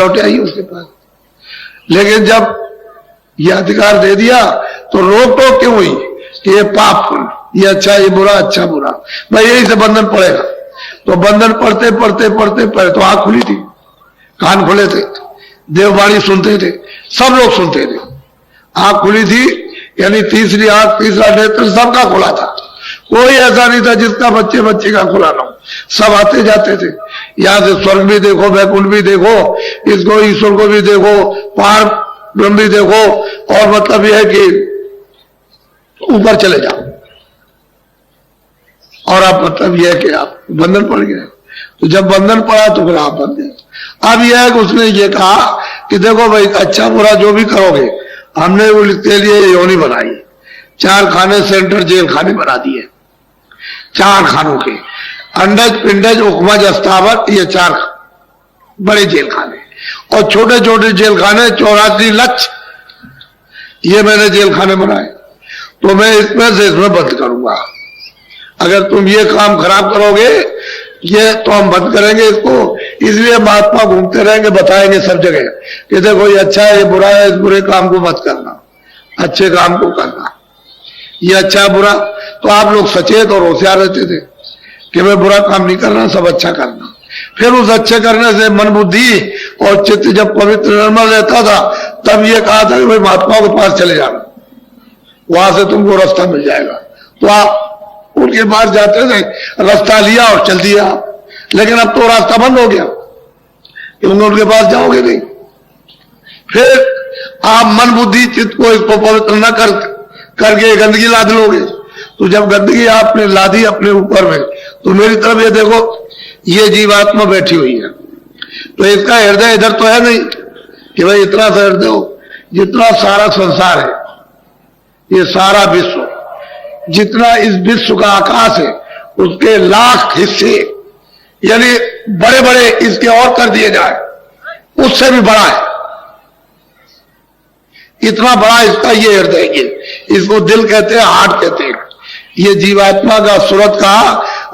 लौटे आई उसके पास। लेकिन जब ये अधिकार दे दिया तो रोक टोक क्यों हुई कि ये पाप, ये अच्छा, ये बुरा, अच्छा बुरा, भाई यही से बंधन पड़ेगा। तो बंधन पढ़ते पढ़ते पढ़ते पढ़े तो आंख खुली थी, कान खुले थे, देववाणी सुनते थे, सब लोग सुनते थे। आंख खुली थी यानी तीसरी आंख, तीसरा नेत्र सबका खुला था। कोई ऐसा नहीं था जिसका बच्चे बच्चे का खुला ना हो, सब आते जाते थे। यहां से स्वर्ग भी देखो, वैकुंठ भी देखो, इसको ईश्वर को भी देखो, पार ब्रह्म भी देखो, और मतलब यह है कि ऊपर चले जाओ। और आप मतलब यह है कि आप बंधन पड़ गए। तो जब बंधन पड़ा तो फिर आप बंध गए। अब यह है कि उसने ये कहा कि देखो भाई, अच्छा बुरा जो भी करोगे, हमने उसके लिए योनि बनाई, 4 खाने सेंट्रल जेल खाने बना दिए, 4 खानों के, अंडज पिंडज उपमज अस्तावत, ये 4 बड़े जेल खाने, और छोटे छोटे जेल खाने 84 लक्ष्य, ये मैंने जेल खाने बनाए। तो मैं इसमें से इसमें बंद करूंगा। अगर तुम ये काम खराब करोगे, ये तो हम बंद करेंगे इसको। इसलिए महात्मा घूमते रहेंगे, बताएंगे सब जगह कि देखो ये अच्छा है, ये बुरा है, इस बुरे काम को मत करना, अच्छे काम को करना, ये अच्छा बुरा। तो आप लोग सचेत और होशियार रहते थे कि मैं बुरा काम नहीं करना, सब अच्छा करना। फिर उस अच्छे करने से मन बुद्धि और चित्त जब पवित्र निर्मल रहता था, तब ये कहा था कि भाई महात्माओं के पास चले जाना, वहां से तुमको रास्ता मिल जाएगा। तो आप उनके पास जाते थे, रास्ता लिया और चल दिया। लेकिन अब तो रास्ता बंद हो गया, क्योंकि उनके पास जाओगे नहीं। फिर आप मन बुद्धि चित्त को इसको पवित्र न करके गंदगी लाद लोगे। तो जब गंदगी आपने लादी अपने ऊपर में, तो मेरी तरफ ये देखो, ये जीवात्मा बैठी हुई है, तो इसका हृदय इधर तो है नहीं कि भाई इतना सा हृदय हो। जितना सारा संसार है, ये सारा विश्व, जितना इस विश्व का आकाश है, उसके लाख हिस्से, यानी बड़े बड़े इसके और कर दिए जाए, उससे भी बड़ा है। इतना बड़ा इसका ये हृदय है। इसको दिल कहते हैं, हार्ट कहते हैं। ये जीवात्मा का, सूरत का,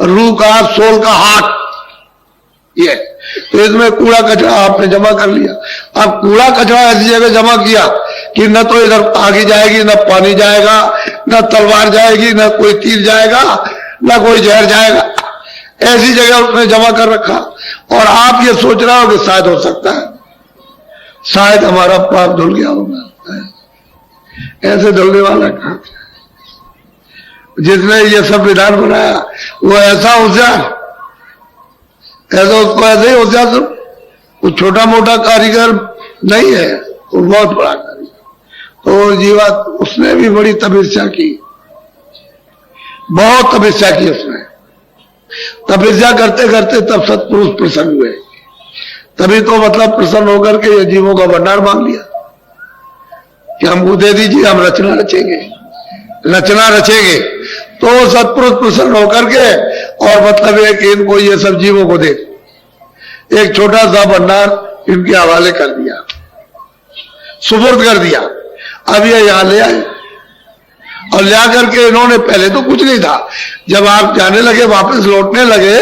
रूह का, सोल का हार्ट ये। तो इसमें कूड़ा कचरा आपने जमा कर लिया। अब कूड़ा कचरा ऐसी जगह जमा किया कि न तो इधर आगे जाएगी, न पानी जाएगा, न तलवार जाएगी, न कोई तीर जाएगा, न कोई जहर जाएगा। ऐसी जगह उसने जमा कर रखा। और आप ये सोच रहे हो कि शायद हो सकता है, शायद हमारा पाप धुल गया होगा। ऐसे धुलने वाला कहां? जिसने ये सब विधान बनाया वो ऐसा होशियार, ऐसा उसको ऐसे ही होशियार, वो छोटा मोटा कारीगर नहीं है, वो बहुत बड़ा कारीगर। तो जीवात उसने भी बड़ी तपस्या की, बहुत तपस्या की उसने। तपस्या करते करते तब सत्पुरुष प्रसन्न हुए। तभी तो मतलब प्रसन्न होकर के ये जीवों का भंडार मांग लिया कि हमको दे दीजिए, हम रचना रचेंगे, रचना रचेंगे। तो सत्पुरुष प्रसन्न होकर के और मतलब है कि इनको ये सब जीवों को दे एक छोटा सा भंडार इनके हवाले कर दिया, सुपुर्द कर दिया। अब ये यहां ले आए और ले आकर के इन्होंने, पहले तो कुछ नहीं था, जब आप जाने लगे, वापस लौटने लगे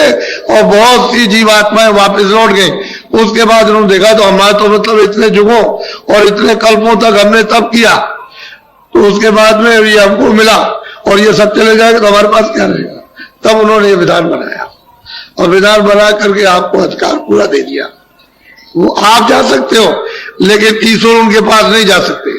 और बहुत सी जीवात्माएं वापस लौट गई, उसके बाद इन्होंने देखा तो हमारे तो मतलब इतने युगों और इतने कल्पों तक हमने तब किया, तो उसके बाद में ये हमको मिला और ये सब चले जाएगा तो हमारे पास क्या रहेगा। तब उन्होंने ये विधान बनाया और विधान बना करके आपको अधिकार पूरा दे दिया। वो आप जा सकते हो, लेकिन ईश्वर उनके पास नहीं जा सकते,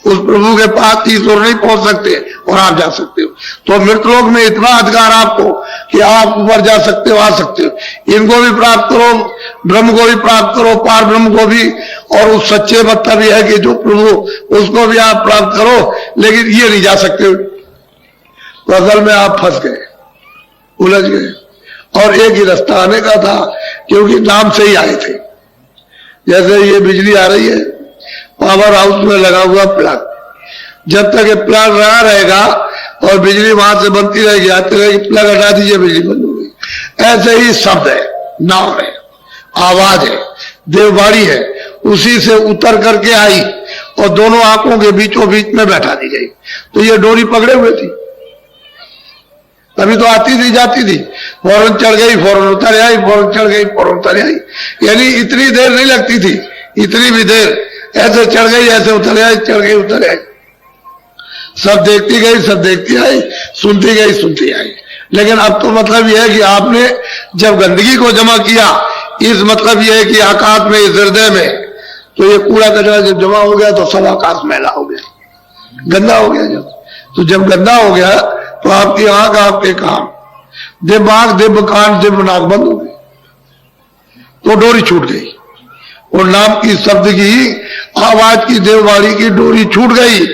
उस प्रभु के पास ईश्वर नहीं पहुंच सकते और आप जा सकते हो। तो मृतलोक में इतना अधिकार आपको कि आप ऊपर जा सकते हो, आ सकते हो। इनको भी प्राप्त करो, ब्रह्म को भी प्राप्त करो, पार ब्रह्म को भी, और उस सच्चे मतलब यह है कि जो प्रभु, उसको भी आप प्राप्त करो, लेकिन ये नहीं जा सकते। तो असल में आप फंस गए, उलझ गए। और एक ही रास्ता आने का था, क्योंकि नाम से ही आए थे। जैसे ये बिजली आ रही है, पावर हाउस में लगा हुआ प्लग, जब तक ये प्लग रहा रहेगा और बिजली वहां से बनती रहेगी, आती रहेगी, प्लग हटा दीजिए बिजली बंद हो गई। ऐसे ही शब्द है, नाम है, आवाज है, देववाणी है, उसी से उतर करके आई और दोनों आंखों के बीचों बीच में बैठा दी गई। तो ये डोरी पकड़े हुए थी, तभी तो आती थी जाती थी, फौरन चढ़ गई, फौरन उतर आई, फौरन चढ़ गई, फौरन उतर आई। यानी इतनी देर नहीं लगती थी, इतनी भी देर ऐसे चढ़ गई ऐसे उतर आई, चढ़ गई उतर आई, सब देखती गई सब देखती आई, सुनती गई सुनती आई। लेकिन अब तो मतलब यह है कि आपने जब गंदगी को जमा किया, इस मतलब यह है कि आकाश में, इस हृदय में, तो ये कूड़ा कचरा जब जमा हो गया तो सब आकाश मैला हो गया, गंदा हो गया। जब गंदा हो गया तो आपकी आंख, आपके कान, दिमाग, दिव्य कान, दिव्य नाक बंद हो गई, तो डोरी छूट गई, और नाम की, शब्द की, आवाज की, देववाणी की डोरी छूट गई।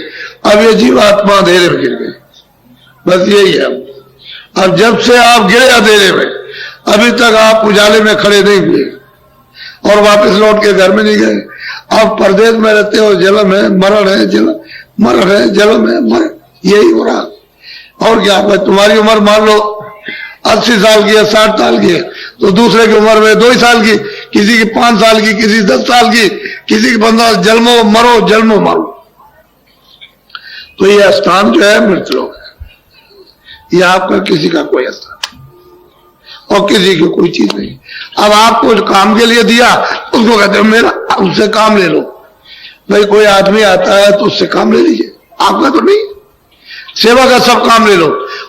अब ये जीवात्मा अंधेरे में गिर गई, बस यही है। अब जब से आप गिरे अंधेरे में, अभी तक आप उजाले में खड़े नहीं हुए और वापस लौट के घर में नहीं गए। अब परदेश में रहते हो, जन्म है मरण है, जन्म मरण है, जन्म है मरण, यही हो रहा। और क्या, तुम्हारी उम्र मान लो 80 साल की है, 60 साल की है, तो दूसरे की उम्र में 2 साल की, किसी की 5 साल की, किसी 10 साल की, किसी की 15, जन्मो मरो जन्मो मरो। तो ये स्थान जो है मृतलोक है, ये आपका किसी का कोई स्थान और किसी की कोई चीज नहीं। अब आपको जो काम के लिए दिया उसको कहते हो मेरा, उससे काम ले लो। भाई कोई आदमी आता है तो उससे काम ले लीजिए, आपका तो नहीं। सेवा का सब काम ले लो,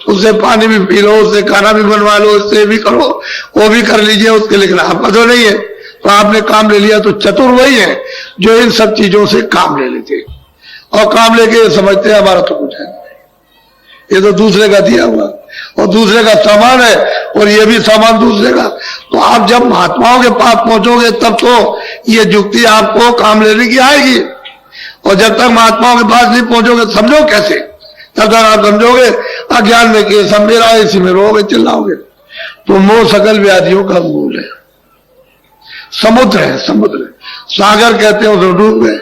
उससे पानी भी पी लो, उससे खाना भी बनवा लो, उससे भी करो, वो भी कर लीजिए उसके, लेकिन आपका तो नहीं है। तो आपने काम ले लिया, तो चतुर वही है जो इन सब चीजों से काम ले लेते और काम लेके समझते हैं हमारा तो कुछ है, ये तो दूसरे का दिया हुआ और दूसरे का सामान है, और ये भी सामान दूसरे का। तो आप जब महात्माओं के पास पहुंचोगे तब तो ये युक्ति आपको काम लेने की आएगी, और जब तक महात्माओं के पास नहीं पहुंचोगे समझो कैसे, तब तक आप समझोगे अज्ञान में कि सब मेरा है, इसी में रोगे चिल्लाओगे। तो मोह सकल व्याधियों का मूल है, समुद्र है, समुद्र सागर कहते हैं, उसमें डूब गए।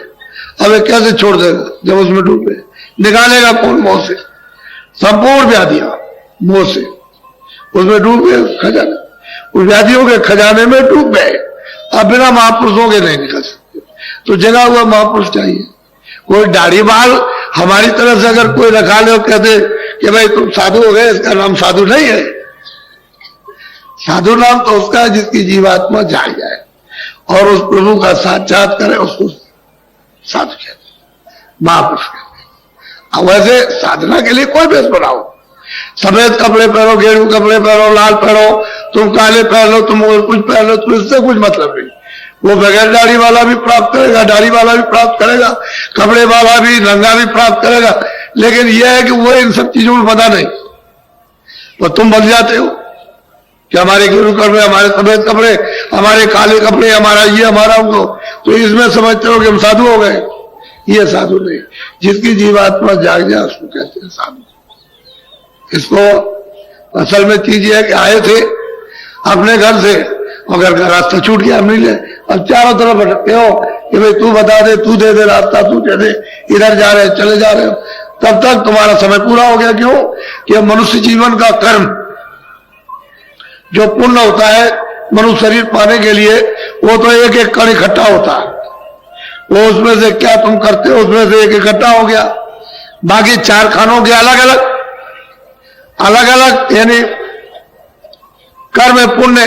अब ये कैसे छोड़ देगा जब उसमें डूब गए, निकालेगा कौन मोह से? संपूर्ण व्याधियां मोह से, उसमें डूब गए खजाना, उस व्याधियों के खजाने में डूब गए। अब बिना महापुरुषों के नहीं निकल सकते, तो जगा हुआ महापुरुष चाहिए। कोई दाढ़ी बाल हमारी तरफ से अगर कोई रखा ले और कहते कि भाई तुम साधु हो गए, इसका नाम साधु नहीं है। साधु नाम तो उसका है जिसकी जीवात्मा जाग जाए और उस प्रभु का साक्षात करे, उसको साधु कहते हैं, महापुरुष कहते हैं। अब वैसे साधना के लिए कोई भेष बनाओ, सफेद कपड़े पहनो, गेरू कपड़े पहनो, लाल पहनो, तुम काले पहनो, तुम कुछ पहनो, तो इससे कुछ मतलब नहीं। वो बगैर दाढ़ी वाला भी प्राप्त करेगा, दाढ़ी वाला भी प्राप्त करेगा, कपड़े वाला भी, नंगा भी प्राप्त करेगा। लेकिन यह है कि वो इन सब चीजों में पता नहीं, तो तुम बन जाते हो कि हमारे गेरू कपड़े, हमारे सफेद कपड़े, हमारे काले कपड़े, हमारा ये, हमारा वो, तो इसमें समझते हो कि हम साधु हो गए। ये साधु नहीं, जिसकी जीवात्मा जाग जाए उसको कहते हैं साधु। इसको असल में चीज है कि आए थे अपने घर से और घर का रास्ता छूट गया, मिले, अब चारों तरफ भटकते हो कि भाई तू बता दे, तू दे दे रास्ता, तू दे दे, इधर जा रहे चले जा रहे हो, तब तक तुम्हारा समय पूरा हो गया। क्यों? कि मनुष्य जीवन का कर्म जो पुण्य होता है मनुष्य शरीर पाने के लिए, वो तो एक एक कण इकट्ठा होता है, वो उसमें से क्या तुम करते हो उसमें से एक इकट्ठा हो गया। बाकी 4 खानों के अलग अलग अलग अलग यानी कर्म पुण्य,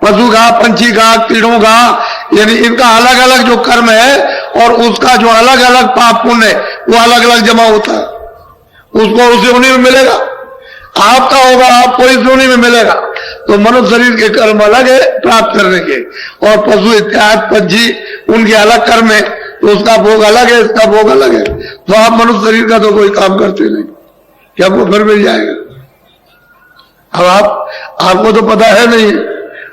पशु का, पंछी का, कीड़ों का, यानी इनका अलग अलग जो कर्म है और उसका जो अलग अलग पाप पुण्य वो अलग अलग जमा होता है, उसको उस योनि में मिलेगा। आपका होगा, आपको इस योनि में मिलेगा। तो मनुष्य शरीर के कर्म अलग है प्राप्त करने के, और पशु इत्यादि पंछी उनके अलग कर्म है, तो उसका भोग अलग है, इसका भोग अलग है। तो आप मनुष्य शरीर का तो कोई काम करते नहीं, क्या आपको फिर मिल जाएगा? अब आपको तो पता है नहीं,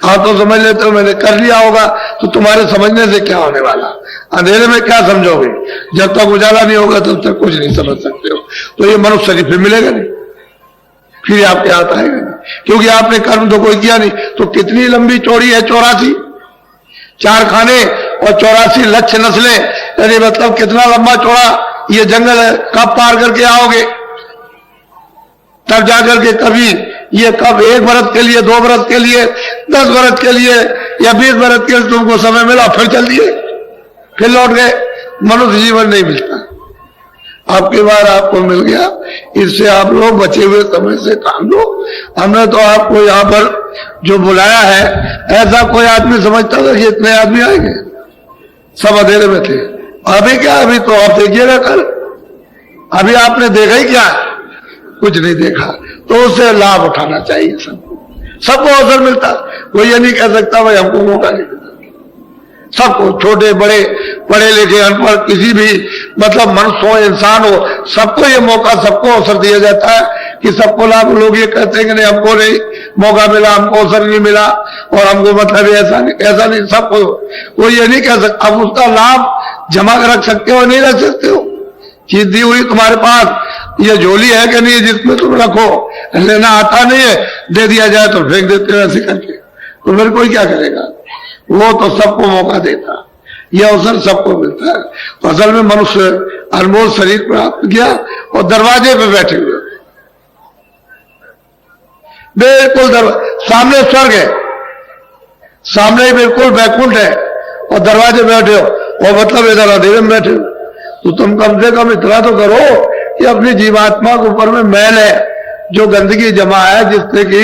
आप तो समझ लेते हो मैंने कर लिया होगा, तो तुम्हारे समझने से क्या होने वाला? अंधेरे में क्या समझोगे? जब तक उजाला नहीं होगा तब तक कुछ नहीं समझ सकते हो। तो ये मनुष्य शरीर फिर मिलेगा नहीं, फिर आपके हाथ आएगा नहीं, क्योंकि आपने कर्म तो कोई किया नहीं। तो कितनी लंबी चौड़ी है? 84 4 खाने और 84 लक्ष्य नस्लें, यानी मतलब कितना लंबा चौड़ा ये जंगल है। कब पार करके आओगे? तब जाकर के कभी ये कब 1 बरस के लिए, 2 बरस के लिए, 10 बरस के लिए या 20 बरस के लिए तुमको समय मिला, फिर चल दिए, फिर लौट गए। मनुष्य जीवन नहीं मिलता, आपकी बार आपको मिल गया, इससे आप लोग बचे हुए समय से काम लो। हमने तो आपको यहाँ पर जो बुलाया है, ऐसा कोई आदमी समझता था कि इतने आदमी आएंगे? सब अंधेरे में थे। अभी क्या, अभी तो आप देखिएगा कल, अभी आपने देखा ही क्या, कुछ नहीं देखा। तो उससे लाभ उठाना चाहिए सबको अवसर मिलता। कोई ये नहीं कह सकता भाई हमको मौका नहीं मिलता। सबको, छोटे बड़े, पढ़े लिखे अनपढ़, किसी भी मतलब मनुष्य हो, इंसान हो, सबको ये मौका, सबको अवसर दिया जाता है कि सबको लाभ। लोग ये कहते हैं कि नहीं हमको नहीं मौका मिला, हमको अवसर नहीं मिला और हमको मतलब ऐसा नहीं, सबको। कोई ये नहीं कह सकता। अब उसका लाभ जमा कर रख सकते हो नहीं रख सकते हो। चीज दी हुई तुम्हारे पास, ये झोली है कि नहीं जिसमें तुम रखो, लेना आता नहीं है, दे दिया जाए तो फेंक देते हो ऐसे करके, तो फिर कोई क्या करेगा। वो तो सबको मौका देता, यह अवसर सबको मिलता है। तो असल में मनुष्य अनमोल शरीर प्राप्त किया और दरवाजे पे बैठे हुए, बिल्कुल सामने स्वर्ग है, सामने ही बिल्कुल बैकुंठ है और दरवाजे बैठे हो, और मतलब इधर अंधेरे में बैठे हो। तो तुम कम से कम इतना तो करो कि अपनी जीवात्मा के ऊपर में मैल है, जो गंदगी जमा है, जिससे कि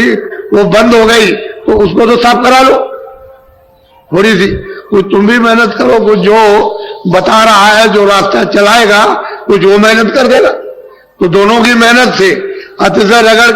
वो बंद हो गई, तो उसको तो साफ करा लो थोड़ी सी। कुछ तुम भी मेहनत करो, कुछ जो बता रहा है, जो रास्ता चलाएगा, कुछ वो मेहनत कर देगा। तो दोनों की मेहनत से अतिशय रगड़ कर